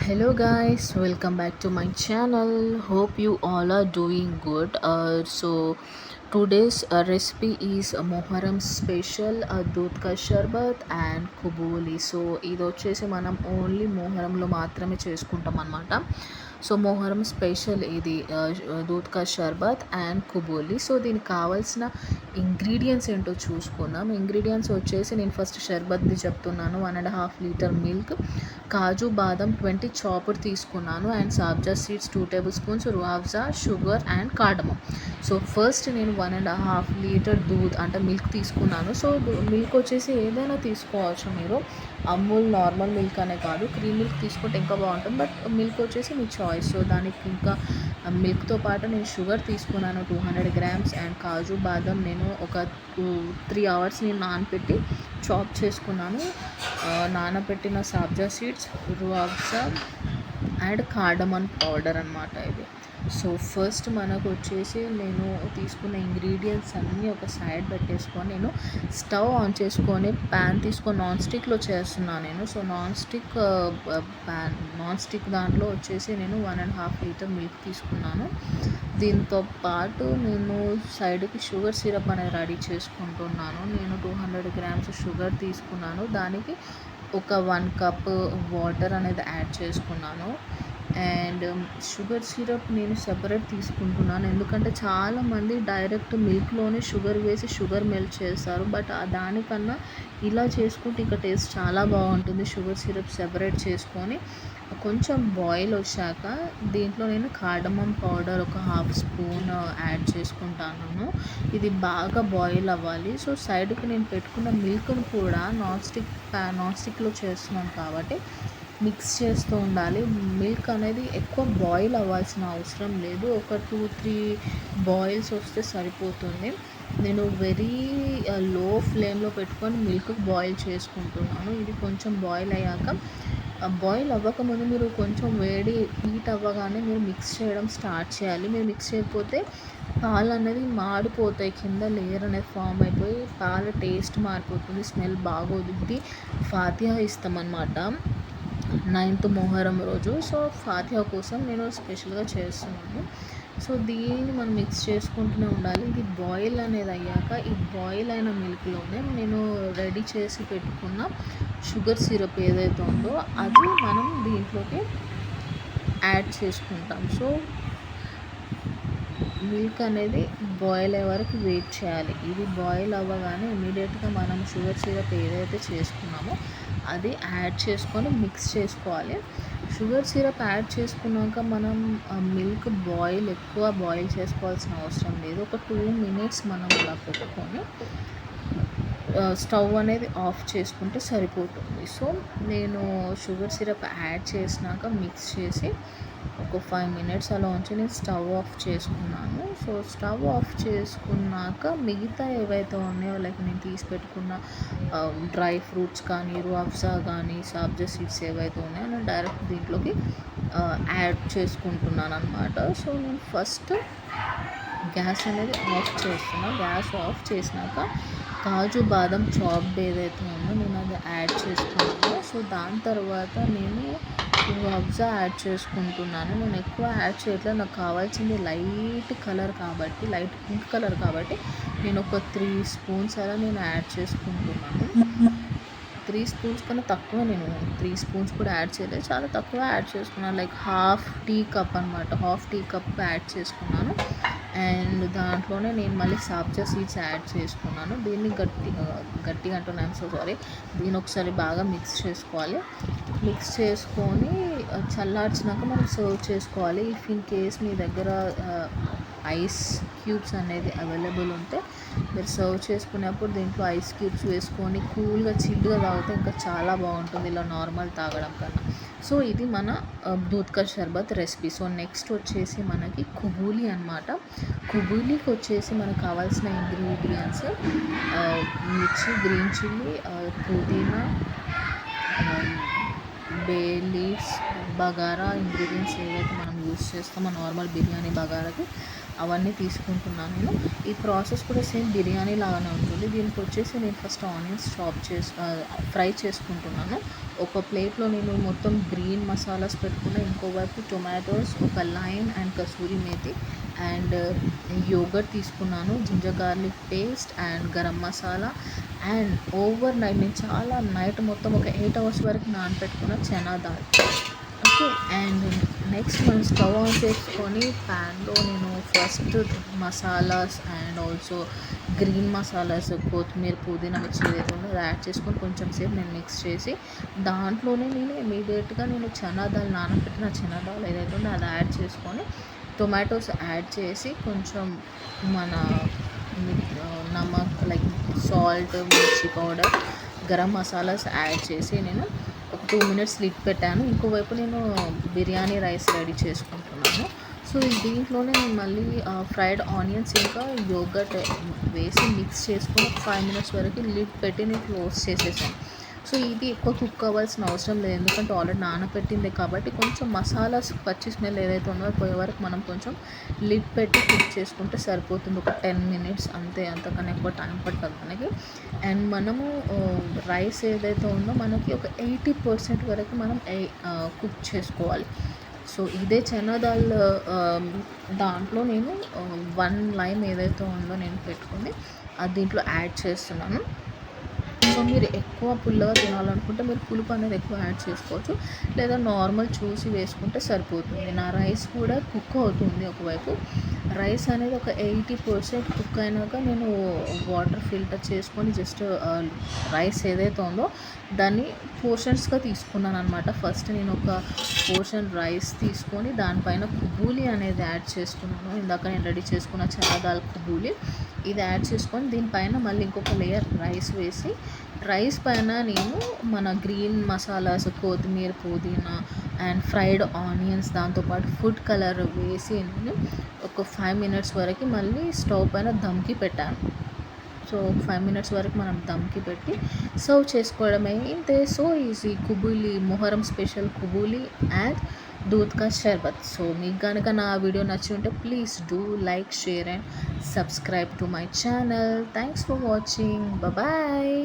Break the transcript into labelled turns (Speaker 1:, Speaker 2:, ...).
Speaker 1: Hello guys, welcome back to my channel. Hope you all are doing good. Today's recipe is Moharam special Dudh ka sharbat and కుబూలి. ఇది వచ్చేసి మనం only మొహరంలో మాత్రమే చేసుకుంటాం అనమాట. Muharram special ఇది దూద్ కా షర్బత్ and కుబూలి. దీనికి కావాల్సిన ఇంగ్రీడియంట్స్ ఏంటో చూసుకుందాం. ఇంగ్రీడియంట్స్ వచ్చేసి నేను ఫస్ట్ షర్బత్ది చెప్తున్నాను. 1.5 లీటర్ మిల్క్, కాజు బాదం 20 చాపర్ తీసుకున్నాను, and sabja seeds 2 table spoons, రువాబ్జా, షుగర్ అండ్ కార్డమమ్. ఫస్ట్ నేను 1.5 లీటర్ దూద్ అంటే మిల్క్ తీసుకున్నాను. మిల్క్ వచ్చేసి ఏదైనా తీసుకోవచ్చు మీరు. అమూల్ నార్మల్ మిల్క్ అనే కాదు, క్రీమ్ మిల్క్ తీసుకుంటే ఇంకా బాగుంటుంది, బట్ మిల్క్ వచ్చేసి మీ చాయిస్. దానికి ఇంకా మిల్క్తో పాటు నేను షుగర్ తీసుకున్నాను 200 గ్రామ్స్, అండ్ కాజు బాదం నేను ఒక 2-3 అవర్స్ నేను నానపెట్టి చాప్ చేసుకున్నాను. నానబెట్టిన సాబ్జా సీడ్స్, రువాబ్జా అండ్ కార్డమన్ పౌడర్ అనమాట ఇది. ఫస్ట్ మనకు వచ్చేసి నేను తీసుకున్న ఇంగ్రీడియంట్స్ అన్నీ ఒక సైడ్ పెట్టేసుకొని నేను స్టవ్ ఆన్ చేసుకొని ప్యాన్ తీసుకొని నాన్ స్టిక్లో చేస్తున్నాను నేను. నాన్ స్టిక్ దాంట్లో వచ్చేసి నేను 1.5 లీటర్ మిల్క్ తీసుకున్నాను. దీంతో పాటు నేను సైడ్కి షుగర్ సిరప్ అనేది రెడీ చేసుకుంటున్నాను. నేను 200 గ్రామ్స్ షుగర్ తీసుకున్నాను. దానికి ఒక 1 కప్ వాటర్ అనేది యాడ్ చేసుకున్నాను. అండ్ షుగర్ సిరప్ నేను సెపరేట్ తీసుకుంటున్నాను, ఎందుకంటే చాలామంది డైరెక్ట్ మిల్క్లోనే షుగర్ వేసి షుగర్ మెల్ట్ చేస్తారు, బట్ దానికన్నా ఇలా చేసుకుంటే ఇంకా టేస్ట్ చాలా బాగుంటుంది. షుగర్ సిరప్ సెపరేట్ చేసుకొని కొంచెం బాయిల్ వచ్చాక దీంట్లో నేను కార్డమమ్ పౌడర్ ఒక 1/2 స్పూన్ యాడ్ చేసుకుంటాను. ఇది బాగా బాయిల్ అవ్వాలి. సైడ్కి నేను పెట్టుకున్న మిల్క్ను కూడా నాన్ స్టిక్లో చేస్తున్నాను కాబట్టి మిక్స్ చేస్తూ ఉండాలి. మిల్క్ అనేది ఎక్కువ బాయిల్ అవ్వాల్సిన అవసరం లేదు, ఒక 2-3 బాయిల్స్ వస్తే సరిపోతుంది. నేను వెరీ లో ఫ్లేమ్లో పెట్టుకొని మిల్క్ బాయిల్ చేసుకుంటున్నాను. ఇది కొంచెం బాయిల్ అయ్యాక, బాయిల్ అవ్వకముందు మీరు కొంచెం వేడి హీట్ అవ్వగానే మీరు మిక్స్ చేయడం స్టార్ట్ చేయాలి. మీరు మిక్స్ చేయకపోతే పాలు అనేది మాడిపోతాయి, కింద లేయర్ అనేది ఫామ్ అయిపోయి పాల టేస్ట్ మారిపోతుంది, స్మెల్ బాగోదు. ఇది ఫాతిహా ఇస్తామన్నమాట 9th మొహరం రోజు. ఫాతిహా కోసం నేను స్పెషల్గా చేస్తున్నాను. దీన్ని మనం మిక్స్ చేసుకుంటూనే ఉండాలి. ఇది బాయిల్ అనేది అయ్యాక ఈ బాయిల్ అయిన మిల్క్లోనే నేను రెడీ చేసి పెట్టుకున్న షుగర్ సిరప్ ఏదైతే ఉందో అది మనం దీంట్లోకి యాడ్ చేసుకుంటాం. మిల్క్ అనేది బాయిల్ అయ్యే వరకు వెయిట్ చేయాలి. ఇది బాయిల్ అవ్వగానే ఇమీడియట్గా మనం షుగర్ సిరప్ ఏదైతే చేసుకున్నామో అది యాడ్ చేసుకొని మిక్స్ చేసుకోవాలి. షుగర్ సిరప్ యాడ్ చేసుకున్నాక మనం మిల్క్ ఎక్కువ బాయిల్ చేసుకోవాల్సిన అవసరం లేదు. ఒక 2 మినిట్స్ మనం అలా పెట్టుకొని స్టవ్ అనేది ఆఫ్ చేసుకుంటే సరిపోతుంది. నేను షుగర్ సిరప్ యాడ్ చేసినాక మిక్స్ చేసి ఒక 5 మినిట్స్ అలా ఉంచి నేను స్టవ్ ఆఫ్ చేసుకున్నాను. స్టవ్ ఆఫ్ చేసుకున్నాక మిగతా ఏవైతే ఉన్నాయో, లైక్ నేను తీసి పెట్టుకున్న డ్రై ఫ్రూట్స్ కానీ, రువాబ్జా కానీ, సాబ్జా సీడ్స్ ఏవైతే ఉన్నాయో నేను డైరెక్ట్ దీంట్లోకి యాడ్ చేసుకుంటున్నాను అనమాట. నేను ఫస్ట్ గ్యాస్ అనేది ఆఫ్ చేస్తున్నాను. గ్యాస్ ఆఫ్ చేసినాక కాజు బాదం చాప్డ్ ఏదైతే ఉందో నేను అది యాడ్ చేసుకున్నాను. దాని తర్వాత నేను రువాబ్జా యాడ్ చేసుకుంటున్నాను. నేను ఎక్కువ యాడ్ చేయట్లేదు, నాకు కావాల్సింది లైట్ పింక్ కలర్ కాబట్టి నేను ఒక 3 స్పూన్స్ అలా నేను యాడ్ చేసుకుంటున్నాను. 3 స్పూన్స్ కన్నా తక్కువ, నేను 3 స్పూన్స్ కూడా యాడ్ చేయలేదు, చాలా తక్కువ యాడ్ చేసుకున్నాను. లైక్ హాఫ్ టీ కప్ అనమాట, హాఫ్ టీ కప్ యాడ్ చేసుకున్నాను. అండ్ దాంట్లోనే నేను మళ్ళీ సాబ్జా సీడ్స్ యాడ్ చేసుకున్నాను. దీన్ని గట్టిగా అంటున్నాను, సారీ. దీన్ని ఒకసారి బాగా మిక్స్ చేసుకోవాలి. మిక్స్ చేసుకొని చల్లార్చినాక మనం సర్వ్ చేసుకోవాలి. ఇఫ్ ఇన్ కేస్ మీ దగ్గర ఐస్ క్యూబ్స్ అనేది అవైలబుల్ ఉంటే మీరు సర్వ్ చేసుకునేప్పుడు దీంట్లో ఐస్ క్యూబ్స్ వేసుకొని కూల్గా చిల్లుగా తాగితే ఇంకా చాలా బాగుంటుంది, ఇలా నార్మల్ తాగడం కన్నా. ఇది మన దూద్ కా షర్బత్ రెసిపీ. నెక్స్ట్ వచ్చేసి మనకి కుబూలి అనమాట. కుబూలీకి వచ్చేసి మనకు కావాల్సిన ఇంగ్రీడియంట్స్ మిర్చి, గ్రీన్ చిల్లీ, పుదీనా, బే లీవ్స్, బగారా ఇంగ్రీడియంట్స్ ఏవైతే మనం యూస్ చేస్తామో నార్మల్ బిర్యానీ బగారాకి అవన్నీ తీసుకుంటున్నాను నేను. ఈ ప్రాసెస్ కూడా సేమ్ బిర్యానీ లాగానే ఉంటుంది. దీనికి వచ్చేసి నేను ఫస్ట్ ఆనియన్స్ ఫ్రై చేసుకుంటున్నాను. ఒక ప్లేట్లో నేను మొత్తం గ్రీన్ మసాలాస్ పెట్టుకున్న, ఇంకోవైపు టొమాటోస్, ఒక lime and kasuri methi and yoghurt తీసుకున్నాను, ginger garlic paste and garam masala and overnight నేను చాలా నైట్ మొత్తం ఒక 8 అవర్స్ వరకు నానబెట్టుకున్న chana dal. Okay. And next మనం స్టవ్ ఆన్ చేసుకొని ప్యాన్లో నేను first masalas and also green masalas, కొత్తిమీర, పుదీనా, మిర్చి ఏదైతే ఉందో అది యాడ్ చేసుకొని కొంచెం సేపు నేను మిక్స్ చేసి దాంట్లోనే నేను ఇమీడియట్గా నేను చనా దాల్ నానబెట్టిన చనా దాల్ ఏదైతే ఉందో అది యాడ్ చేసుకొని టొమాటోస్ యాడ్ చేసి కొంచెం మన నమక్ లైక్ సాల్ట్, మిర్చి పౌడర్, గరం మసాలాస్ యాడ్ చేసి నేను ఒక 2 మినిట్స్ లిడ్ పెట్టాను. ఇంకోవైపు నేను బిర్యానీ రైస్ రెడీ చేసుకుంటున్నాను. సో దీంట్లోనే నేను మళ్ళీ ఫ్రైడ్ ఆనియన్స్ ఇంకా యోగర్ట్ వేసి మిక్స్ చేసుకొని 5 మినిట్స్ వరకు లిడ్ పెట్టి నేను క్లోజ్ చేసేసాను. సో ఇది ఎక్కువ కుక్ అవ్వాల్సిన అవసరం లేదు, ఎందుకంటే ఆల్రెడీ నానబెట్టిందే కాబట్టి కొంచెం మసాలాస్ పచ్చి స్మెల్ ఏదైతే ఉందో పోయే వరకు మనం కొంచెం లిడ్ పెట్టి కుక్ చేసుకుంటే సరిపోతుంది. ఒక 10 మినిట్స్ అంతే, అంతకన్నా ఎక్కువ టైం పట్టదు మనకి. అండ్ మనము రైస్ ఏదైతే ఉందో మనకి ఒక 80% వరకు మనం కుక్ చేసుకోవాలి. సో ఇదే చనా దాల్ దాంట్లో నేను 1 లైమ్ ఏదైతే ఉందో నేను పెట్టుకొని అది దీంట్లో యాడ్ చేస్తున్నాను. సో మీరు ఎక్కువ పుల్లగా తినాలనుకుంటే మీరు పులుపు అనేది ఎక్కువ యాడ్ చేసుకోవచ్చు, లేదా నార్మల్ చూసి వేసుకుంటే సరిపోతుంది. నా రైస్ కూడా కుక్ అవుతుంది. ఒకవైపు రైస్ అనేది ఒక 80% కుక్ అయినాక నేను వాటర్ ఫిల్టర్ చేసుకొని జస్ట్ రైస్ ఏదైతే ఉందో దాన్ని పోర్షన్స్గా తీసుకున్నాను అనమాట. ఫస్ట్ నేను ఒక పోర్షన్ రైస్ తీసుకొని దానిపైన కుబూలి అనేది యాడ్ చేసుకున్నాను. ఇందాక నేను రెడీ చేసుకున్న చనా దాల్ కుబూలి ఇది యాడ్ చేసుకొని దీనిపైన మళ్ళీ ఇంకొక లేయర్ రైస్ వేసి రైస్ పైన నేను మన గ్రీన్ మసాలాస్, కొత్తిమీర, పుదీనా అండ్ ఫ్రైడ్ ఆనియన్స్, దాంతోపాటు ఫుడ్ కలర్ వేసి నేను ఒక 5 మినిట్స్ వరకు మళ్ళీ స్టవ్ పైన దమ్కి పెట్టాను. సో 5 మినిట్స్ వరకు మనం దమ్కి పెట్టి సర్వ్ చేసుకోవడమే. ఇంతే, so easy. Kubooli, Muharram special kubooli and doodh ka sharbat. So మీకు కనుక నా వీడియో నచ్చి ఉంటే please do like, share and subscribe to my channel. Thanks for watching. Bye.